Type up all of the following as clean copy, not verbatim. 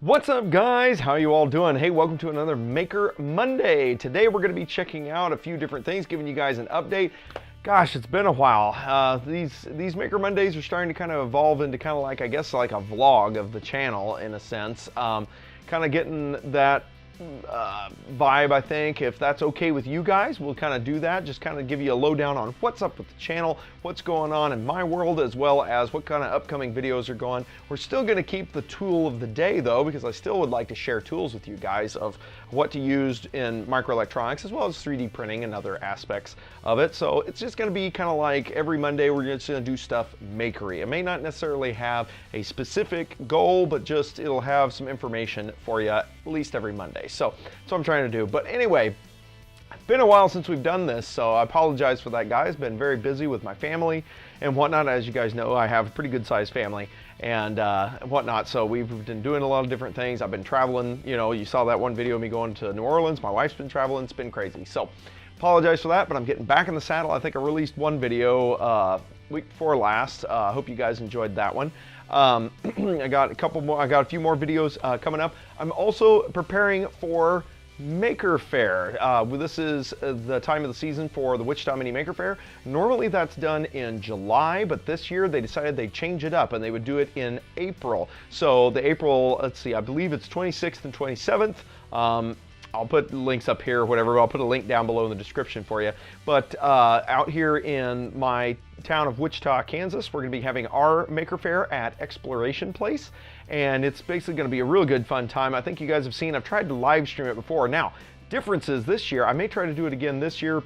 What's up, guys? How you all doing? Hey, welcome to another Maker Monday. Today we're going to be checking out a few different things, giving you guys an update. Gosh, it's been a while. These Maker Mondays are starting to kind of evolve into kind of like, I guess, like a vlog of the channel in a sense. Kind of getting that vibe, I think. If that's okay with you guys, we'll kind of do that. Just kind of give you a lowdown on what's up with the channel, what's going on in my world, as well as what kind of upcoming videos are going. We're still going to keep the tool of the day though, because I still would like to share tools with you guys of what to use in microelectronics, as well as 3D printing and other aspects of it. So it's just going to be kind of like every Monday we're just going to do stuff makery. It may not necessarily have a specific goal, but just it'll have some information for you at least every Monday. So that's what I'm trying to do. But anyway, it's been a while since we've done this, so I apologize for that, guys. Been very busy with my family and whatnot. As you guys know, I have a pretty good sized family and whatnot, so we've been doing a lot of different things. I've been traveling. You know, you saw that one video of me going to New Orleans. My wife's been traveling. It's been crazy. So apologize for that, but I'm getting back in the saddle. I think I released one video week before last. I hope you guys enjoyed that one. I got a couple more. I got a few more videos coming up. I'm also preparing for Maker Faire. This is the time of the season for the Wichita Mini Maker Faire. Normally that's done in July, but this year they decided they'd change it up and they would do it in April. So the April, let's see, I believe it's 26th and 27th. I'll put links up here, whatever. I'll put a link down below in the description for you. But out here in my town of Wichita, Kansas, we're going to be having our Maker Faire at Exploration Place. And it's basically going to be a real good fun time. I think you guys have seen, I've tried to live stream it before. Now, differences this year, I may try to do it again this year.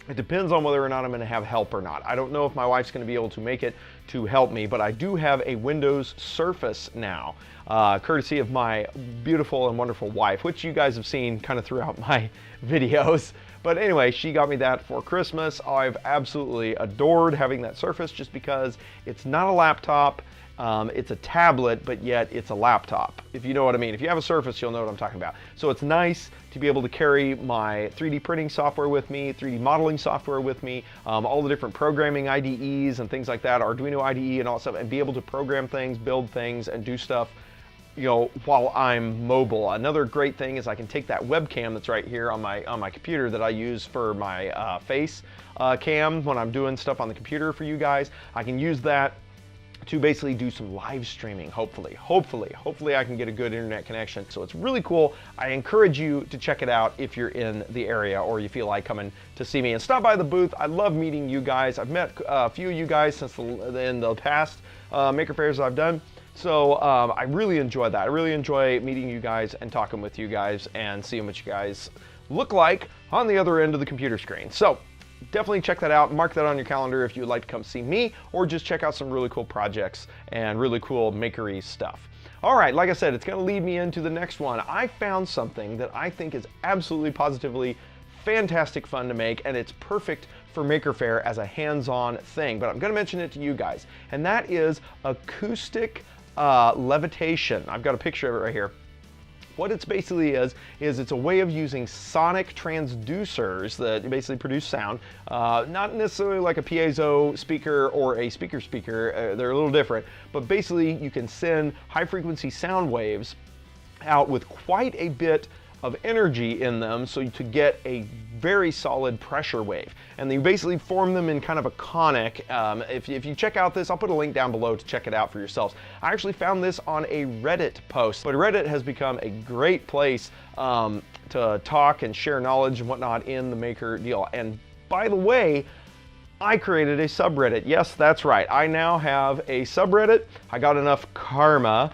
It depends on whether or not I'm going to have help or not. I don't know if my wife's going to be able to make it to help me, but I do have a Windows Surface now, courtesy of my beautiful and wonderful wife, which you guys have seen kind of throughout my videos. But anyway, she got me that for Christmas. I've absolutely adored having that Surface just because it's not a laptop. It's a tablet, but yet it's a laptop, if you know what I mean. If you have a Surface, you'll know what I'm talking about. So it's nice to be able to carry my 3D printing software with me, 3D modeling software with me, all the different programming IDEs and things like that, Arduino IDE and all that stuff, and be able to program things, build things, and do stuff, you know, while I'm mobile. Another great thing is I can take that webcam that's right here on my computer that I use for my face cam when I'm doing stuff on the computer for you guys. I can use that to basically do some live streaming, hopefully I can get a good internet connection. So it's really cool. I encourage you to check it out if you're in the area or you feel like coming to see me. And stop by the booth. I love meeting you guys. I've met a few of you guys since in the past Maker Fairs I've done. So I really enjoy that. I really enjoy meeting you guys and talking with you guys and seeing what you guys look like on the other end of the computer screen. So definitely check that out. Mark that on your calendar if you would like to come see me, or just check out some really cool projects and really cool makery stuff. All right, like I said, it's going to lead me into the next one. I found something that I think is absolutely positively fantastic fun to make, and it's perfect for Maker Faire as a hands-on thing, but I'm going to mention it to you guys, and that is Acoustic Levitation. I've got a picture of it right here. What it's basically is it's a way of using sonic transducers that basically produce sound, not necessarily like a piezo speaker or a speaker, they're a little different, but basically you can send high frequency sound waves out with quite a bit of energy in them, so to get a very solid pressure wave. And you basically form them in kind of a conic. If you check out this, I'll put a link down below to check it out for yourselves. I actually found this on a Reddit post, but Reddit has become a great place to talk and share knowledge and whatnot in the maker deal. And by the way, I created a subreddit. Yes, that's right. I now have a subreddit. I got enough karma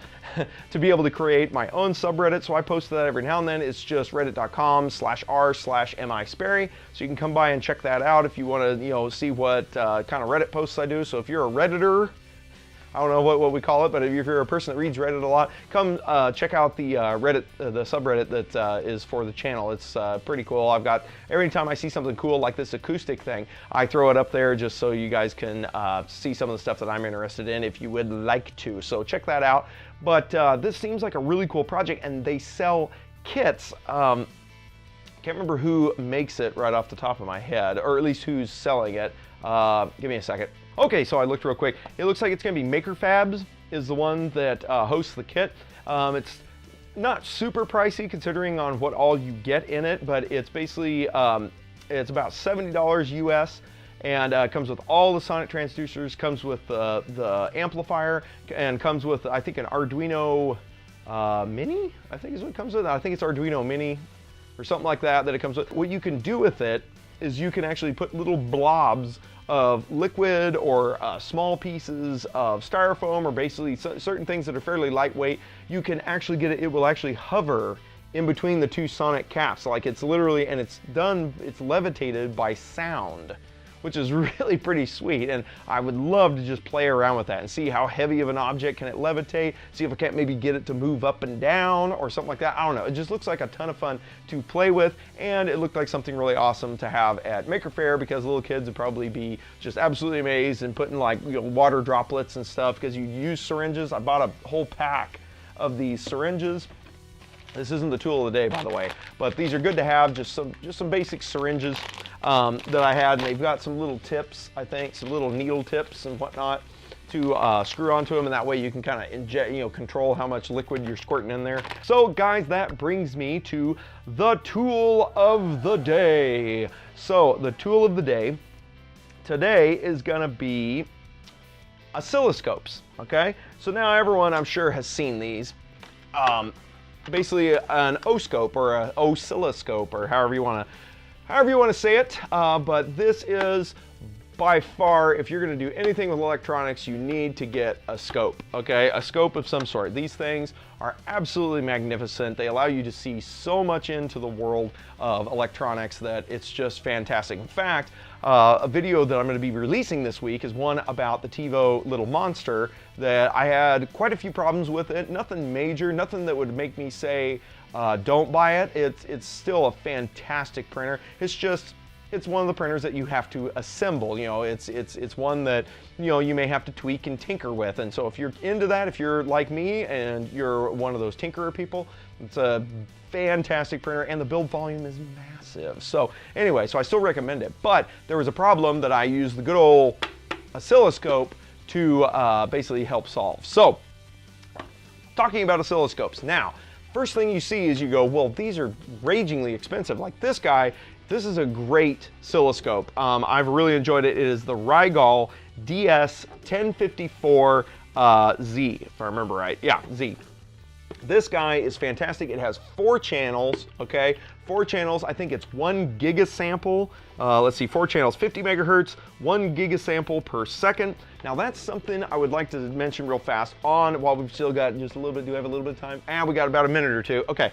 to be able to create my own subreddit, so I post that every now and then. It's just reddit.com/r/misperry, so you can come by and check that out if you want to, you know, see what kind of Reddit posts I do. So if you're a Redditor, I don't know what we call it, but if you're a person that reads Reddit a lot, come check out the Reddit, the subreddit that is for the channel. It's pretty cool. I've got, every time I see something cool like this acoustic thing, I throw it up there just so you guys can see some of the stuff that I'm interested in if you would like to. So check that out. But this seems like a really cool project, and they sell kits. Can't remember who makes it right off the top of my head, or at least who's selling it. Give me a second. Okay, so I looked real quick. It looks like it's going to be Maker Fabs is the one that hosts the kit. It's not super pricey considering on what all you get in it, but it's basically, it's about $70 US, and comes with all the sonic transducers, comes with the amplifier, and comes with, I think, an Arduino Mini, I think is what it comes with. I think it's Arduino Mini or something like that it comes with. What you can do with it is you can actually put little blobs of liquid or small pieces of styrofoam, or basically certain things that are fairly lightweight. You can actually get it, it will actually hover in between the two sonic caps. Like it's literally, and it's levitated by sound, which is really pretty sweet. And I would love to just play around with that and see how heavy of an object can it levitate, see if I can't maybe get it to move up and down or something like that. I don't know, it just looks like a ton of fun to play with, and it looked like something really awesome to have at Maker Faire, because little kids would probably be just absolutely amazed and putting, like, you know, water droplets and stuff, because you use syringes. I bought a whole pack of these syringes. This isn't the tool of the day, by the way, but these are good to have, just some basic syringes that I had, and they've got some little tips, I think, some little needle tips and whatnot to screw onto them, and that way you can kind of inject, you know, control how much liquid you're squirting in there. So guys, that brings me to the tool of the day. So the tool of the day today is gonna be oscilloscopes, okay? So now everyone, I'm sure, has seen these. Basically an O-scope or an oscilloscope, or however you want to say it. But this is by far, if you're going to do anything with electronics, you need to get a scope, okay? A scope of some sort. These things are absolutely magnificent. They allow you to see so much into the world of electronics that it's just fantastic. In fact, a video that I'm going to be releasing this week is one about the TiVo Little Monster that I had quite a few problems with it. Nothing major, nothing that would make me say don't buy it. It's still a fantastic printer. It's one of the printers that you have to assemble. You know, it's one that, you know, you may have to tweak and tinker with. And so if you're into that, if you're like me and you're one of those tinkerer people, it's a fantastic printer, and the build volume is massive. So anyway, so I still recommend it. But there was a problem that I used the good old oscilloscope to basically help solve. So talking about oscilloscopes now, first thing you see is you go, well, these are ragingly expensive. Like this guy, this is a great oscilloscope. I've really enjoyed it. It is the Rigol DS1054Z, if I remember right. Yeah, Z. This guy is fantastic. It has 4 channels, okay? 4 channels. I think it's 1 gigasample. Let's see, 4 channels, 50 megahertz, 1 gigasample per second. Now that's something I would like to mention real fast on, while we've still got just a little bit. Do we have a little bit of time? We got about a minute or two. Okay.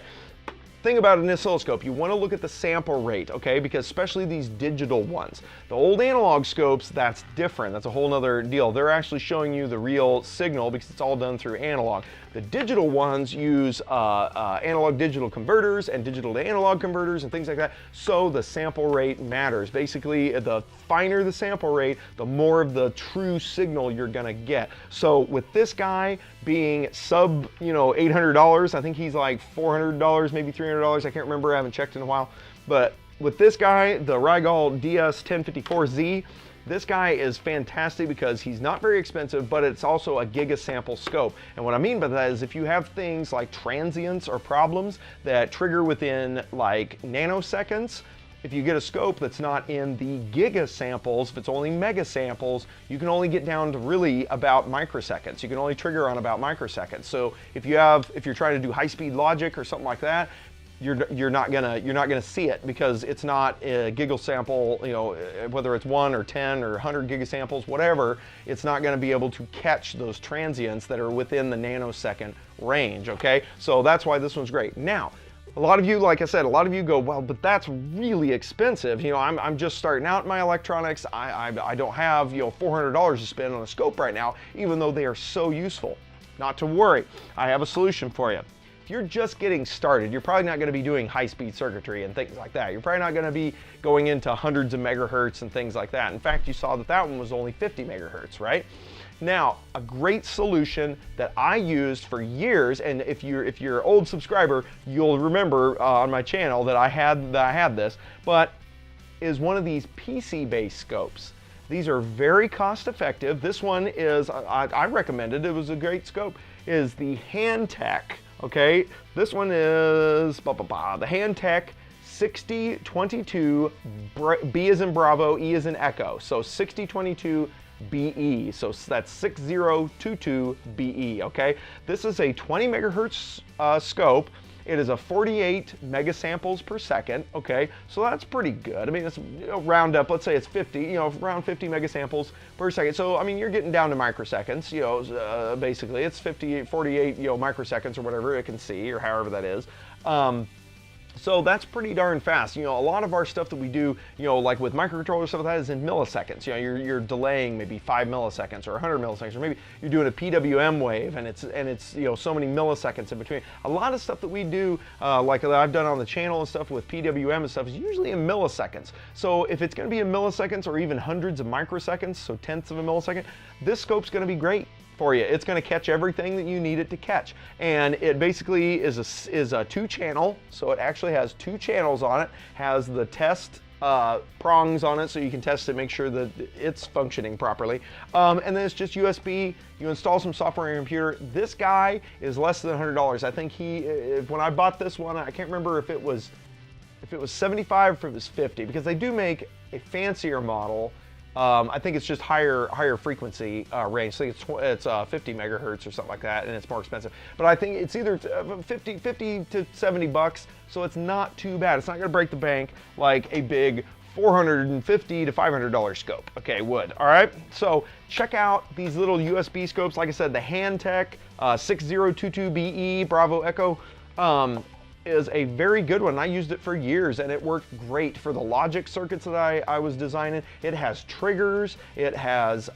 Thing about an oscilloscope, you want to look at the sample rate, okay? Because especially these digital ones. The old analog scopes, that's different. That's a whole nother deal. They're actually showing you the real signal because it's all done through analog. The digital ones use analog digital converters and digital to analog converters and things like that. So the sample rate matters. Basically, the finer the sample rate, the more of the true signal you're gonna get. So with this guy being sub, you know, $800, I think he's like $400, maybe $300. I can't remember. I haven't checked in a while. But with this guy, the Rigol DS1054Z, this guy is fantastic because he's not very expensive, but it's also a gigasample scope. And what I mean by that is if you have things like transients or problems that trigger within like nanoseconds, if you get a scope that's not in the gigasamples, if it's only megasamples, you can only get down to really about microseconds. You can only trigger on about microseconds. So if you're trying to do high-speed logic or something like that, you're not gonna see it because it's not a gigasample, you know, whether it's 1 or 10 or 100 gigasamples, whatever, it's not gonna be able to catch those transients that are within the nanosecond range, okay? So that's why this one's great. Now, a lot of you, like I said, a lot of you go, well, but that's really expensive. You know, I'm just starting out in my electronics. I don't have, you know, $400 to spend on a scope right now, even though they are so useful. Not to worry, I have a solution for you. If you're just getting started, you're probably not going to be doing high-speed circuitry and things like that. You're probably not going to be going into hundreds of megahertz and things like that. In fact, you saw that that one was only 50 megahertz, right? Now, a great solution that I used for years, and if you're an old subscriber, you'll remember on my channel that I had this, but is one of these PC-based scopes. These are very cost-effective. This one is, I recommended, it was a great scope, is the Handtech. Okay, this one is the Handtech 6022 B as in Bravo, E as in Echo. So 6022 BE. So that's 6022 BE. Okay, this is a 20 megahertz scope. It is a 48 megasamples per second, okay? So that's pretty good. I mean, it's, round up, let's say it's 50, around 50 megasamples per second. So, I mean, you're getting down to microseconds, basically. It's 48, microseconds or whatever it can see, or however that is. So that's pretty darn fast. A lot of our stuff that we do, like with microcontroller stuff, that is in milliseconds. You're delaying maybe 5 milliseconds or 100 milliseconds, or maybe you're doing a PWM wave and it's so many milliseconds in between. A lot of stuff that we do, like that I've done on the channel and stuff with PWM and stuff, is usually in milliseconds. So if it's going to be in milliseconds or even hundreds of microseconds, so tenths of a millisecond, this scope's going to be great for you. It's going to catch everything that you need it to catch, and it basically is a 2-channel, so it actually has 2 channels on it, has the test prongs on it so you can test it, make sure that it's functioning properly, and then it's just USB. You install some software on your computer. This guy is less than $100. I think when I bought this one, I can't remember if it was 75 or if it was 50, because they do make a fancier model. I think it's just higher frequency range. I think it's 50 megahertz or something like that, and it's more expensive. But I think it's either 50 to 70 bucks, so it's not too bad. It's not going to break the bank like a big $450 to $500 scope. Okay, would. All right. So check out these little USB scopes. Like I said, the Handtech 6022BE Bravo Echo. Is a very good one. I used it for years and it worked great for the logic circuits that I was designing. It has triggers, it has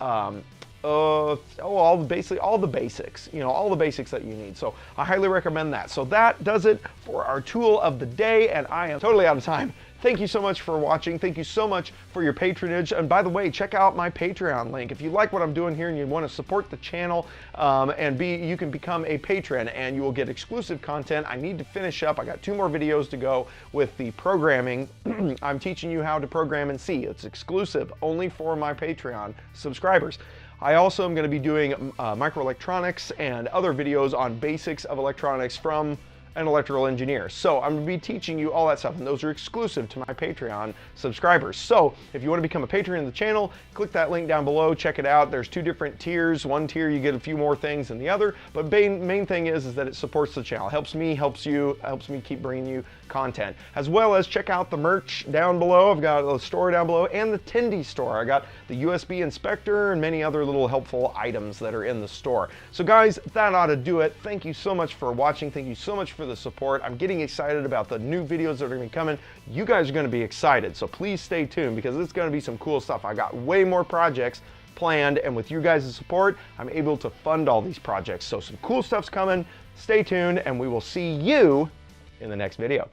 basically all the basics, all the basics that you need. So I highly recommend that. So that does it for our tool of the day, and I am totally out of time. Thank you so much for watching. Thank you so much for your patronage. And by the way, check out my Patreon link. If you like what I'm doing here and you want to support the channel, you can become a patron and you will get exclusive content. I need to finish up. I got 2 more videos to go with the programming. I'm teaching you how to program in C. It's exclusive only for my Patreon subscribers. I also am going to be doing microelectronics and other videos on basics of electronics from an electrical engineer. So I'm going to be teaching you all that stuff, and those are exclusive to my Patreon subscribers. So if you want to become a patron of the channel, click that link down below, check it out. There's 2 different tiers. One tier you get a few more things than the other, but main thing is that it supports the channel. Helps me, helps you, helps me keep bringing you content. As well as check out the merch down below. I've got a store down below and the Tindy store. I got the USB inspector and many other little helpful items that are in the store. So guys, that ought to do it. Thank you so much for watching. Thank you so much for the support. I'm getting excited about the new videos that are going to be coming. You guys are going to be excited, so please stay tuned because it's going to be some cool stuff. I got way more projects planned, and with you guys' support, I'm able to fund all these projects. So some cool stuff's coming. Stay tuned, and we will see you in the next video.